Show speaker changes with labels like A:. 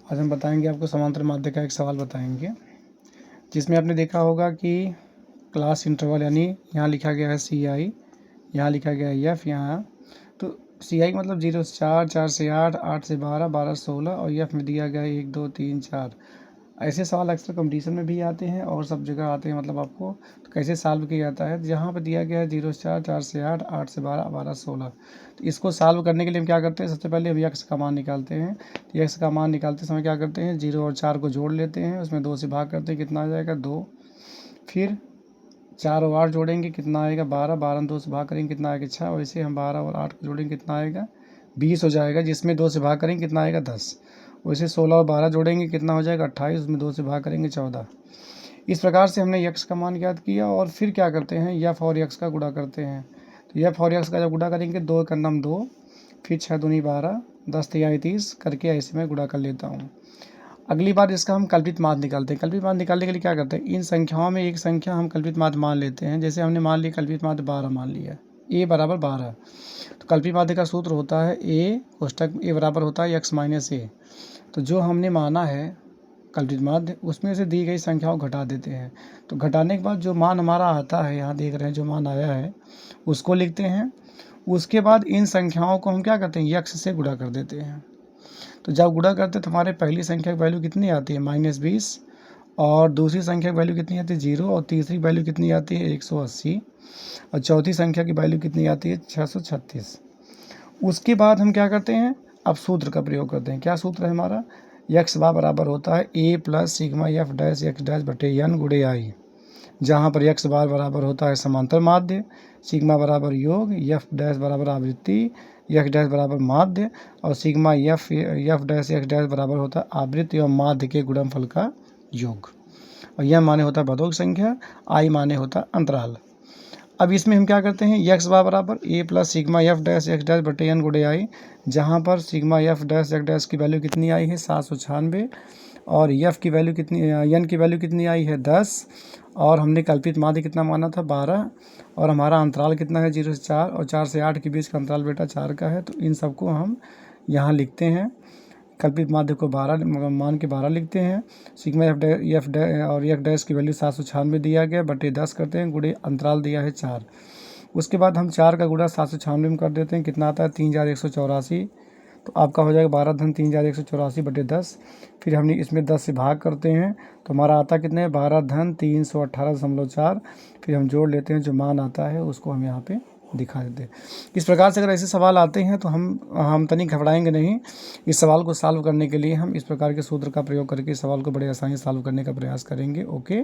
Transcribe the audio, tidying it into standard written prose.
A: आज हम बताएंगे आपको समांतर माध्य का एक सवाल बताएंगे, जिसमें आपने देखा होगा कि क्लास इंटरवल यानी यहाँ लिखा गया है CI, यहाँ लिखा गया है F, यहाँ तो CI का मतलब 0 से 4, 4 से 8, 8 से 12, 12 से 16 और F में दिया गया है 1 2 3 4। ऐसे सवाल अक्सर कंपटीशन में भी आते हैं और सब जगह आते हैं। मतलब आपको तो कैसे सॉल्व किया जाता है, जहाँ पर दिया गया है 0 से 4, 4 से 8, 8 से 12, 12 से 16। तो इसको सॉल्व करने के लिए हम क्या करते हैं, सबसे पहले हम x का मान निकालते हैं। तो x का मान निकालते समय क्या करते हैं, 0 और 4 को जोड़ लेते हैं, उसमें 2 से भाग करते हैं, कितना आ जाएगा 2। फिर 4 और 8 जोड़ेंगे, कितना आएगा 12, 12 2 से भाग करेंगे, कितना आएगा 6। वैसे हम 12 और 8 को जोड़ेंगे, कितना आएगा 20 हो जाएगा, जिसमें 2 से भाग करेंगे, कितना आएगा 10। वैसे 16 और 12 जोड़ेंगे, कितना हो जाएगा 28, उसमें 2 से भाग करेंगे 14। इस प्रकार से हमने x का मान ज्ञात किया और फिर क्या करते हैं, f और x का गुणा करते हैं। तो f और x का जब गुणा करेंगे, 2 का नम 2, फिर 6 दूनी 12, 10 तिहाई 30 करके ऐसे में गुणा कर लेता हूँ। अगली बार इसका हम कल्पित माध्य निकालते हैं। कल्पित माध्य निकालने के लिए क्या करते हैं, इन संख्याओं में एक संख्या हम कल्पित माध्य मान लेते हैं। जैसे हमने मान लिया कल्पित माध्य 12 मान लिया, a बराबर 12। तो कल्पित माध्य का सूत्र होता है a कोष्टक a बराबर होता है x माइनस a। तो जो हमने माना है कल्पित माध्य, उसमें से दी गई संख्याओं घटा देते हैं। तो घटाने के बाद जो मान हमारा आता है, यहाँ देख रहे हैं जो मान आया है उसको लिखते हैं। उसके बाद इन संख्याओं को हम क्या करते हैं, x से गुणा कर देते हैं। तो जब गुणा करते हैं तो हमारे पहली संख्या की वैल्यू कितनी आती है -20, और दूसरी संख्या की वैल्यू कितनी आती है 0, और तीसरी वैल्यू कितनी आती है 180, और चौथी संख्या की वैल्यू कितनी आती है 636। उसके बाद हम क्या करते हैं, अब सूत्र का प्रयोग करते हैं। क्या सूत्र है हमारा, x बराबर होता है a plus sigma f dash x dash बटे n गुणे i, जहाँ पर x बार बराबर होता है समांतर माध्य, सिग्मा बराबर योग, f डैश बराबर आवृत्ति, x डैश बराबर माध्य, और sigma f dash x dash बराबर होता है आवृत्ति और माध्य के गुणनफल का योग। और यह माने होता है बदोक संख्या, i माने होता है अंतराल। अब इसमें हम क्या करते हैं, x बराबर a plus sigma f dash x dash बटे n गुणे i, जहाँ पर sigma f dash x dash की वैल्यू कितनी आई है 796, और f की वैल्यू कितनी, n की वैल्यू कितनी आई है 10, और हमने कल्पित माध्य कितना माना था 12, और हमारा अंतराल कितना है 0 से 4, और 4 से 8 के बीच का अंतराल बेटा 4 का है। तो इन सबको हम यहाँ लिखते हैं, कल्पित माध्य को 12 मान के 12 लिखते हैं। सिग्मा f और f डैश की वैल्यू 796 दिया गया, बटे 10 करते हैं, गुणे अंतराल दिया है 4। उसके बाद हम 4 का गुणा 796 में कर देते हैं, कितना आता है 3184। तो आपका हो जाएगा 12 धन 3184 बटे 10। फिर हमने इसमें 10 से भाग करते हैं, तो हमारा आता कितने 12 धन 318.4। फिर हम जोड़ लेते हैं, जो मान आता है उसको हम यहाँ पे दिखा देते हैं। इस प्रकार से अगर ऐसे सवाल आते हैं तो हम तनिक घबराएंगे नहीं। इस सवाल को सॉल्व करने के लिए हम इस प्रकार के सूत्र का प्रयोग करके इस सवाल को बड़े आसानी से सॉल्व करने का प्रयास करेंगे। ओके।